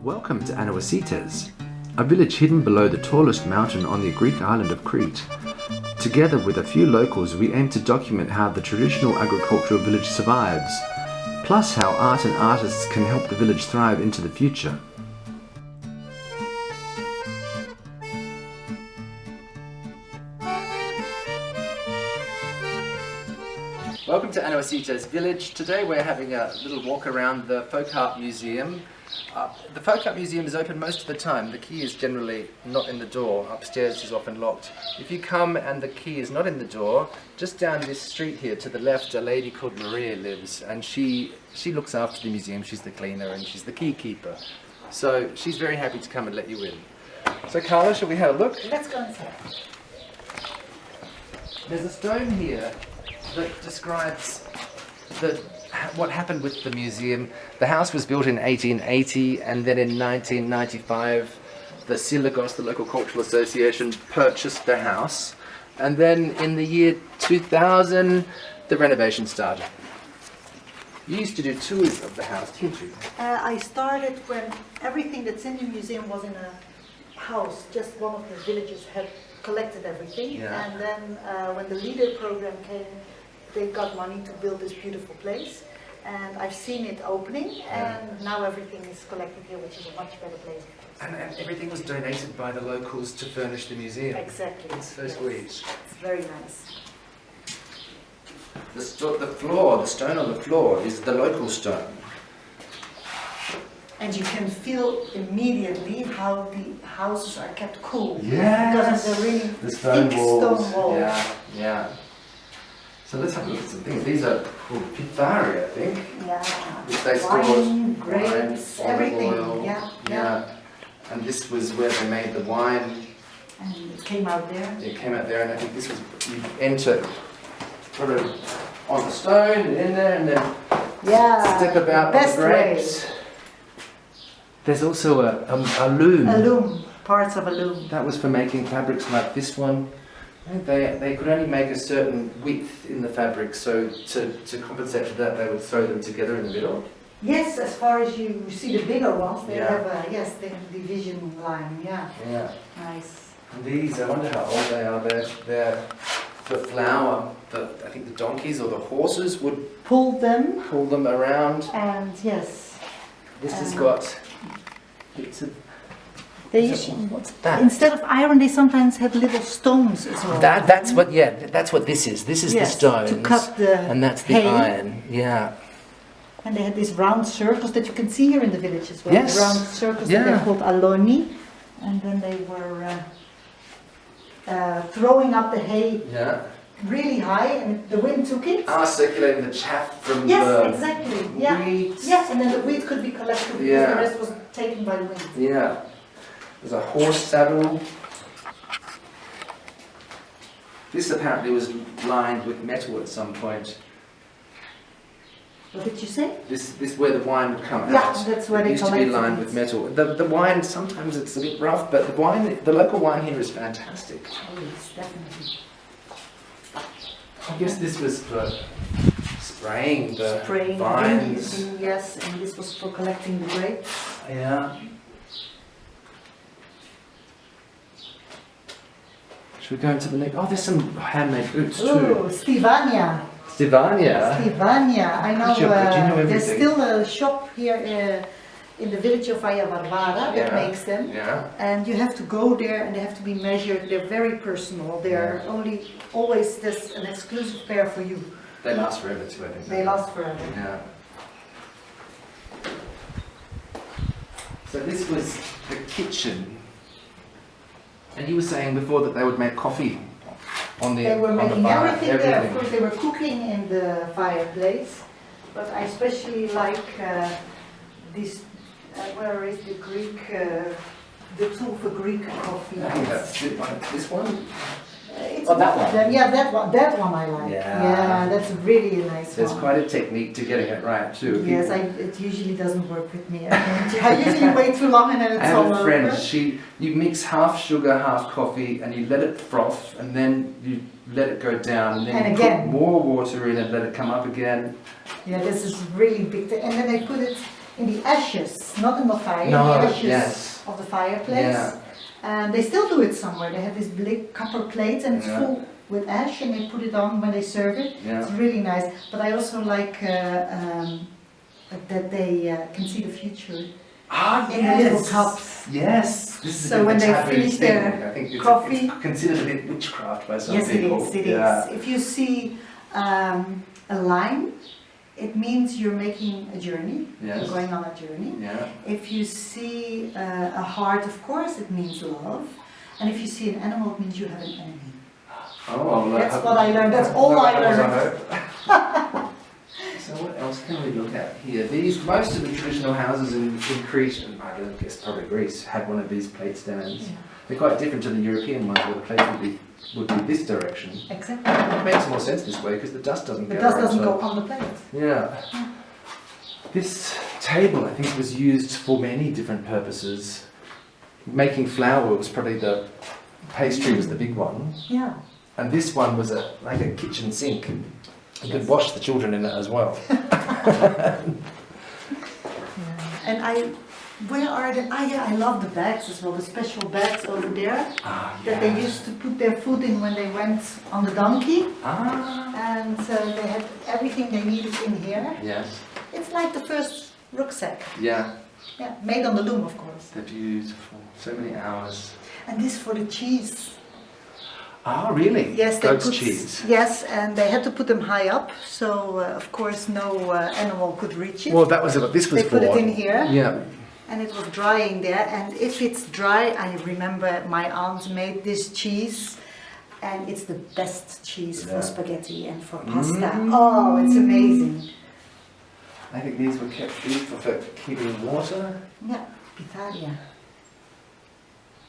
Welcome to Asites, a village hidden below the tallest mountain on the Greek island of Crete. Together with a few locals, we aim to document how the traditional agricultural village survives, plus how art and artists can help the village thrive into the future. Welcome to Asites village. Today we're having a little walk around the Folk Art Museum. The Folk Art Museum is open most of the time. The key is generally not in the door. Upstairs is often locked. If you come and the key is not in the door, just down this street here to the left a lady called Maria lives, and she looks after the museum. She's the cleaner and she's the key keeper. So she's very happy to come and let you in. So Carla, shall we have a look? Let's go inside. There's a stone here that describes what happened with the museum. The house was built in 1880, and then in 1995 the Silagos, the local cultural association, purchased the house, and then in the year 2000 the renovation started. You used to do tours of the house, didn't you? I started when everything that's in the museum was in a house. Just one of the villagers had collected everything, Yeah. and then when the leader program came, they got money to build this beautiful place, and I've seen it opening, and now everything is collected here, which is a much better place. And everything was donated by the locals to furnish the museum. Exactly. It's so Yes. sweet. It's very nice. The stone on the floor is the local stone. And you can feel immediately how the houses are kept cool. Yes. Because of the really stone thick walls. stone walls. Yeah. So let's have a look at some things. These are called pitvari, I think. Yeah. Which they Wine, stored grapes, olive everything. oil. Yeah. And this was where they made the wine. And it came out there. It came out there, and I think this was, you enter, put it on the stone and in there, and then step about with best the grapes. way. There's also a loom. A loom, parts of a loom. That was for making fabrics like this one. They could only make a certain width in the fabric, so to compensate for that, they would sew them together in the middle. Yes, as far as you see the bigger ones, they Yeah. have a they have a division line. Yeah. Yeah. Nice. And these, I wonder how old they are. They're the flour. I think the donkeys or the horses would Pull them, pull them around. and yes, This has got bits of. they What's that? instead of iron, they sometimes had little stones as well. That's what this is. This is the Yes, stones. to cut the and that's the hay. iron. Yeah. And they had these round circles that you can see here in the village as well. Yes. Round circles Yeah. that they're called aloni, and then they were throwing up the hay Yeah. really high, and the wind took it. Circulating the chaff from Yes, the exactly. Yeah. wheat. Yes, and then the wheat could be collected because Yeah. the rest was taken by the wind. Yeah. There's a horse saddle. This apparently was lined with metal at some point. What did you say? This where the wine would come Yeah, out. that's where it they used to be collected lined it. with metal. The wine, sometimes it's a bit rough, but the local wine here is fantastic. Oh, yes, definitely. I guess this was for spraying the Spraying vines. yes, and this was for collecting the grapes. Yeah. Should we go into the next? Oh, there's some handmade boots too. Oh, Stivania. Stivania. Stivania. I know, Do you know there's everything? still a shop here in the village of Via Varvara that makes them. Yeah. And you have to go there and they have to be measured. They're very personal. They're always there's an exclusive pair for you. They last forever too, I think. They last forever. Yeah. So this was the kitchen. And you were saying before that they would make coffee on the They were on the making fire. everything there. Of course, they were cooking in the fireplace. But I especially like this. Where is the Greek? The tool for Greek coffee. I think that's this one. It's Oh, that one of one. them. Yeah, that one I like. Yeah. That's really a nice There's one. quite a technique to getting it right too. Yes, it usually doesn't work with me. I usually wait too long and then it's I all have a friend, over. you mix half sugar, half coffee, and you let it froth, and then you let it go down, and then And you again. put more water in and let it come up again. Yeah, this is really big. And then they put it in the ashes, not in the fire, No, in the ashes yes. of the fireplace. Yeah. And they still do it somewhere. They have this big copper plate and it's Yeah. full with ash and they put it on when they serve it. Yeah. It's really nice. But I also like that they can see the future Ah, in the little cups. Yes. This is So a bit when of a they taboo finish thing. their I think it's, coffee. it's considered a bit witchcraft by some Yes, people. it is. If you see a line, it means you're making a journey. Yes. You're going on a journey. Yeah. If you see a heart, of course, it means love. And if you see an animal, it means you have an enemy. Oh, well, That's what I learned. That's all I learned. So what else can we look at here? Most of the traditional houses in Crete, and I guess probably Greece, had one of these plate stands. Yeah. They're quite different to the European ones where the plate would be this direction. Exactly. It makes more sense this way because the dust doesn't The go dust right doesn't top. go on the plate. Yeah. This table, I think, was used for many different purposes. Making flour was probably pastry was the big one. Yeah. And this one was like a kitchen sink. You could wash the children in it as well. And where are the, I love the bags as well, the special bags over there that they used to put their food in when they went on the donkey. And they had everything they needed in here. Yes. It's like the first rucksack. Yeah. Yeah, made on the loom, of course. They're beautiful. So many hours. And this for the cheese. Ah, really? Yes, they Goat's put, cheese. Yes, and they had to put them high up, so of course no animal could reach it. Well, that was what this was They for. put it in here. Yeah. And it was drying there, and if it's dry, I remember my aunt made this cheese, and it's the best cheese for spaghetti and for pasta. Oh, it's amazing. I think these were kept for keeping water. Yeah, Pitalia.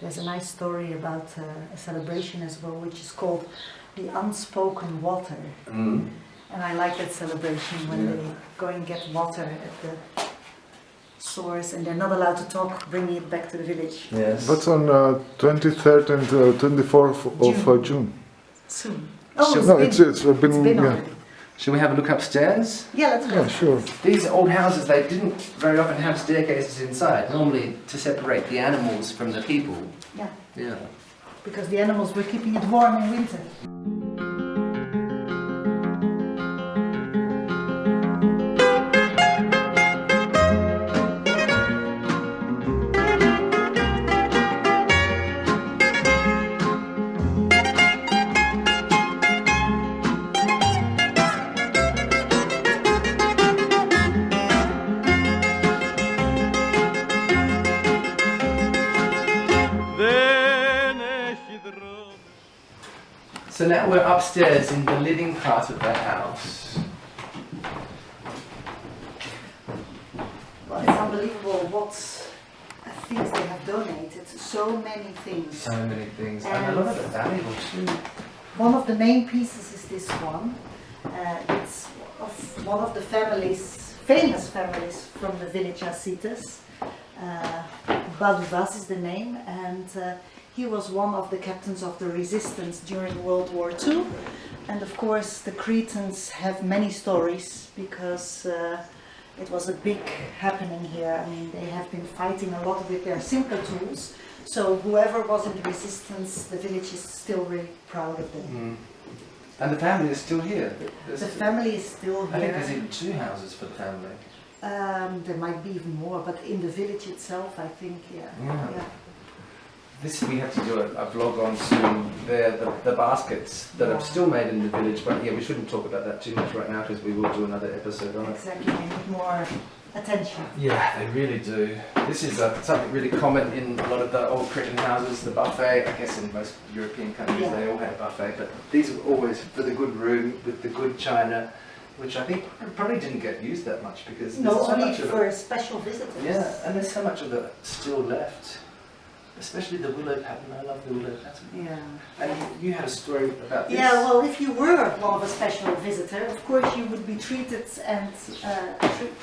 There's a nice story about a celebration as well, which is called the unspoken water. Mm. And I like that celebration when they go and get water at the source and they're not allowed to talk, bringing it back to the village. Yes. That's on 23rd and 24th of June. Soon. It's been already. Shall we have a look upstairs? Yeah, let's go. Yeah, sure. These old houses, they didn't very often have staircases inside, normally to separate the animals from the people. Yeah, Yeah. because the animals were keeping it warm in winter. So now we're upstairs in the living part of the house. Well, it's unbelievable what things they have donated. So many things. So many things, and a lot of it valuable too. One of the main pieces is this one. It's of one of the families, famous families from the village Asites. Baluvas is the name, and he was one of the captains of the resistance during World War II. And of course the Cretans have many stories because it was a big happening here. I mean, they have been fighting a lot with their simple tools. So whoever was in the resistance, the village is still really proud of them. Mm. And the family is still here. The family is still I think here. there's even 2 houses for the family. There might be even more, but in the village itself, I think, yeah. This we have to do a vlog on soon. The baskets that are still made in the village, but yeah, we shouldn't talk about that too much right now because we will do another episode on it. Exactly, they need more attention. Yeah, they really do. This is something really common in a lot of the old Cretan houses, the buffet. I guess in most European countries they all had a buffet, but these were always for the good room with the good china, which I think probably didn't get used that much because No, there's so only much of for it. special visitors. Yeah, and there's so much of it still left. Especially the willow pattern. I love the willow pattern. Yeah. And you had a story about this. Yeah, well, if you were one of a special visitor, of course you would be treated, and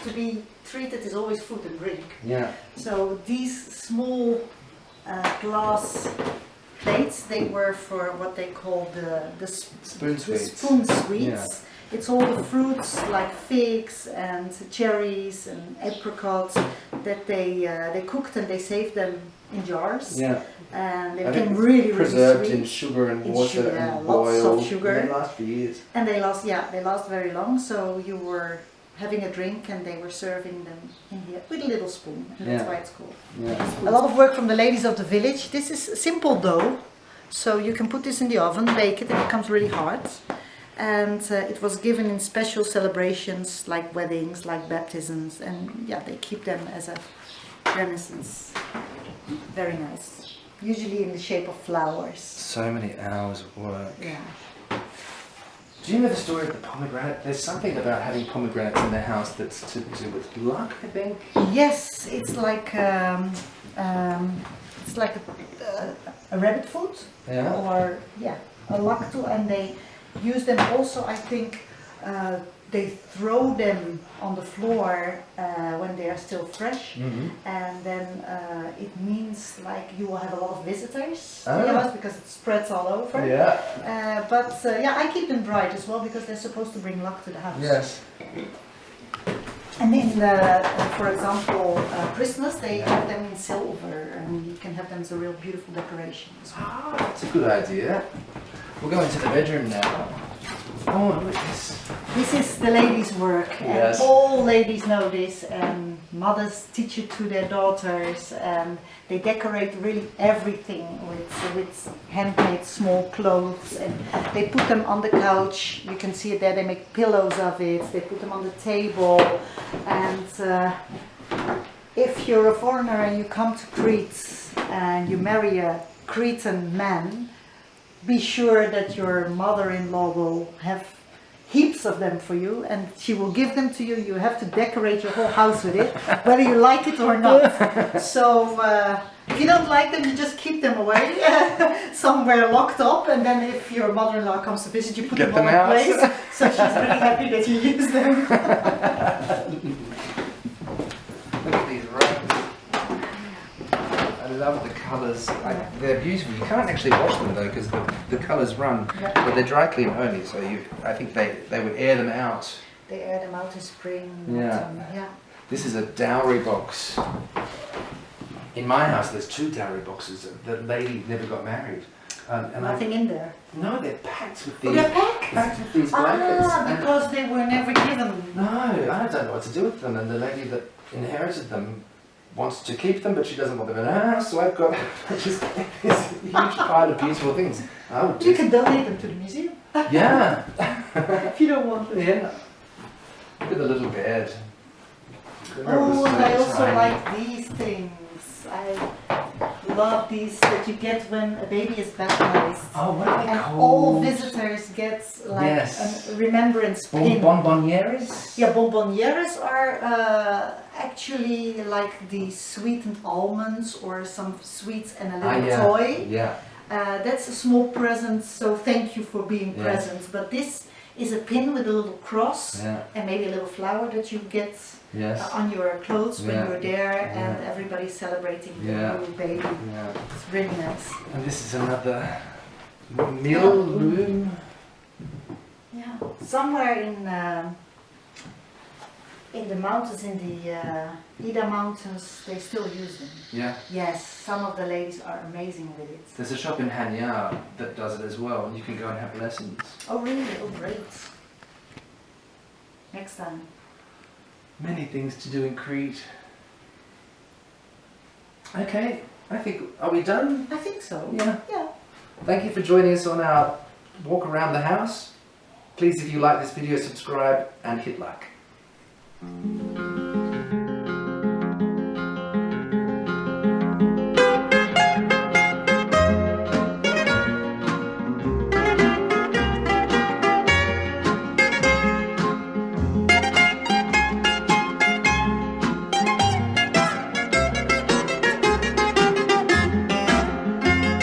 to be treated is always food and drink. Yeah. So these small glass plates, they were for what they call the Spoon sweets. spoon sweets. Yeah. It's all the fruits like figs and cherries and apricots that they cooked and they saved them in jars. Yeah. And they I became think really preserved sweet. in sugar and In water sugar, and yeah, lots boiled. of sugar. And they last for years. And they last very long. So you were having a drink and they were serving them in here with a little spoon, and that's Yeah. why it's called. Yeah. A lot of work from the ladies of the village. This is simple dough, so you can put this in the oven, bake it, and it becomes really hard. And it was given in special celebrations like weddings, like baptisms, and yeah, they keep them as a renaissance. Very nice. Usually in the shape of flowers. So many hours of work. Yeah. Do you know the story of the pomegranate? There's something about having pomegranates in the house that's to do with luck, I think. Yes, it's like a rabbit foot. Yeah. Or a lacto, and they use them also, I think they throw them on the floor when they are still fresh, and then it means like you will have a lot of visitors to your house because it spreads all over. Yeah. I keep them dried as well because they're supposed to bring luck to the house. Yes. And in for example, Christmas, they have them in silver, and you can have them as a real beautiful decoration as well. Ah, that's a good idea. We'll go into the bedroom now. Oh, look at this. This is the ladies' work, Yes. and all ladies know this, and mothers teach it to their daughters, and they decorate really everything with handmade small clothes, and they put them on the couch. You can see it there. They make pillows of it. They put them on the table, and if you're a foreigner and you come to Crete and you marry a Cretan man, be sure that your mother-in-law will have heaps of them for you, and she will give them to you. You have to decorate your whole house with it, whether you like it or not. So if you don't like them, you just keep them away somewhere locked up, and then if your mother-in-law comes to visit, you put Get them them all in out. place. So she's really happy that you use them. Look at these rugs. I love the colours. They're beautiful. You can't actually wash them though because the colours run. Yeah. But they're dry clean only, so I think they would air them out. They air them out in spring. Yeah. Autumn. Yeah. This is a dowry box. In my house, there's 2 dowry boxes. The lady never got married. Nothing in there. No, they're packed with Oh, these. they're packed? Packed with these blankets. And- Because they were never given. no, I don't know what to do with them. And the lady that inherited them wants to keep them, but she doesn't want them in her house. So I've got just this huge pile of beautiful things. I would You just, can donate them to the museum yeah, if you don't want them. yeah. Look at the little bed. Oh, and I also like these things. I love these that you get when a baby is baptized. Oh, what are they And called? all visitors get like Yes. a remembrance pin. Bonbonnieres? Yeah, bonbonnieres are actually like the sweetened almonds or some sweets and a little yeah. toy. Yeah. That's a small present, so thank you for being Yeah. present. But this is a pin with a little cross Yeah. and maybe a little flower that you get Yes. on your clothes when Yeah. you're there, and Yeah. everybody's celebrating the Yeah. new baby. Yeah. It's really nice. And this is another meal room. Yeah, somewhere in the mountains, in the Ida Mountains, they still use them. Yeah. Yes, some of the ladies are amazing with it. There's a shop in Hanyar that does it as well. You can go and have lessons. Oh really? Oh great. Next time. Many things to do in Crete. Okay, I think, are we done? I think so. Yeah. Yeah. Thank you for joining us on our walk around the house. Please, if you like this video, subscribe and hit like.